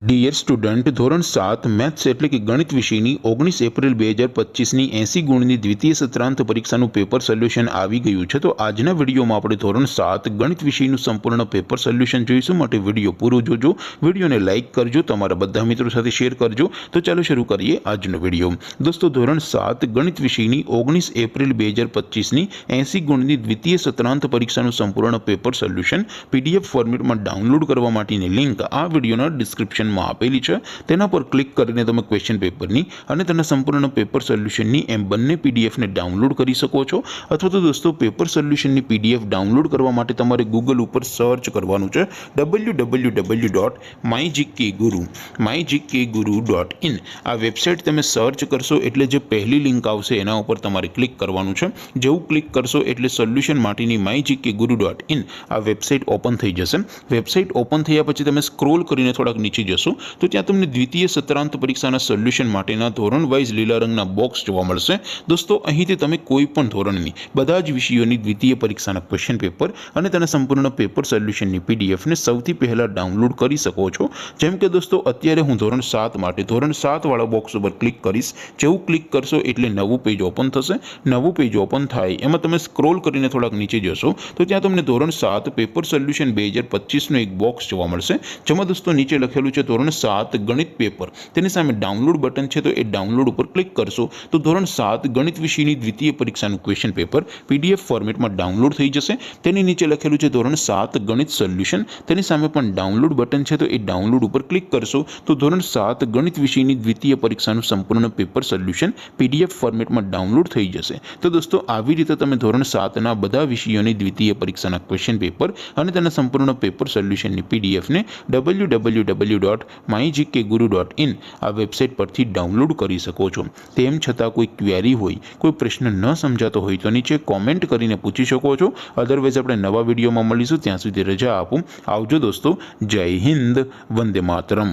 Dear student, ધોરણ 7 maths એટલે કે ગણિત વિષયની 19 એપ્રિલ 2025ની 80 ગુણની દ્વિતીય સત્રાંત પરીક્ષાનું પેપર સોલ્યુશન આવી ગયું છે। તો આજના વિડીયોમાં આપણે ધોરણ 7 ગણિત વિષયનું સંપૂર્ણ પેપર સોલ્યુશન જોઈશું। માટે વિડીયો પૂરો જોજો, વિડીયોને લાઇક કરજો, તમારા બધા મિત્રો સાથે શેર કરજો। તો ચાલો શરૂ કરીએ આજનો વિડીયો। દોસ્તો, ધોરણ 7 ગણિત વિષયની 19 એપ્રિલ 2025ની 80 ગુણની દ્વિતીય સત્રાંત પરીક્ષાનું સંપૂર્ણ પેપર સોલ્યુશન PDF ફોર્મેટમાં ડાઉનલોડ કરવા માટેની લિંક આ વિડીયોના ડિસ્ક્રિપ્શન આપેલી છે। તેના પર ક્લિક કરીને તમે ક્વેશ્ચન પેપરની અને તેના સંપૂર્ણ પેપર સોલ્યુશનની એમ બંને PDF ને ડાઉનલોડ કરી શકો છો। અથવા તો દોસ્તો, પેપર સોલ્યુશનની PDF ડાઉનલોડ કરવા માટે તમારે ગૂગલ ઉપર સર્ચ કરવાનું છે www.mygkguru.in। આ વેબસાઇટ તમે સર્ચ કરશો એટલે જે પહેલી લિંક આવશે એના ઉપર તમારે ક્લિક કરવાનું છે। જેવું ક્લિક કરશો એટલે સોલ્યુશન માટેની mygkguru.in આ વેબસાઇટ ઓપન થઈ જશે। વેબસાઇટ ઓપન થયા પછી તમે સ્ક્રોલ કરીને થોડાક નીચે જશો તો ત્યાં તમને દ્વિતીય સત્રાંત પરીક્ષાના સોલ્યુશન માટેના ધોરણ વાઇઝ લીલા રંગના બોક્સ જોવા મળશે। દોસ્તો, અહીંથી તમે કોઈ પણ ધોરણની બધા જ વિષયોની દ્વિતીય પરીક્ષાના ક્વેશ્ચન પેપર અને તેના સંપૂર્ણ પેપર સોલ્યુશનની PDF ને સૌથી પહેલા ડાઉનલોડ કરી શકો છો। જેમ કે દોસ્તો, અત્યારે હું ધોરણ 7 માટે ધોરણ 7 વાળા બોક્સ ઉપર ક્લિક કરીશ। જેવું ક્લિક કરશો એટલે નવું પેજ ઓપન થશે। નવું પેજ ઓપન થાય એમાં તમે સ્ક્રોલ કરીને થોડાક નીચે જશો તો ત્યાં તમને ધોરણ 7 પેપર સોલ્યુશન 2025નું એક બોક્સ જોવા મળશે। જેમાં દોસ્તો નીચે લખેલું છે ધોરણ 7 ગણિત પેપર। તેની સામે ડાઉનલોડ બટન છે, તો એ ડાઉનલોડ ઉપર ક્લિક કરશો તો ધોરણ 7 ગણિત વિષયની દ્વિતીય પરીક્ષાનું ક્વેશ્ચન પેપર PDF ફોર્મેટમાં ડાઉનલોડ થઈ જશે। તેની નીચે લખેલું છે ધોરણ 7 ગણિત સોલ્યુશન। તેની સામે પણ ડાઉનલોડ બટન છે, તો એ ડાઉનલોડ ઉપર ક્લિક કરશો તો ધોરણ 7 ગણિત વિષયની દ્વિતીય પરીક્ષાનું સંપૂર્ણ પેપર સોલ્યુશન PDF ફોર્મેટમાં ડાઉનલોડ થઈ જશે। તો દોસ્તો, આવી રીતે તમે ધોરણ 7ના બધા વિષયોની દ્વિતીય પરીક્ષાના ક્વેશ્ચન પેપર અને તેના સંપૂર્ણ પેપર સોલ્યુશનની PDF ને www.mygkguru.in આ વેબસાઇટ પરથી ડાઉનલોડ કરી શકો છો। તેમ છતાં કોઈ ક્વેરી હોય, કોઈ પ્રશ્ન ન સમજાતો હોય તો નીચે કોમેન્ટ કરીને પૂછી શકો છો। અધરવાઇઝ આપણે નવા વિડીયોમાં મળીશું। ત્યાં સુધી રજા આપું। આવજો દોસ્તો। જય હિન્દ, વંદે માતરમ।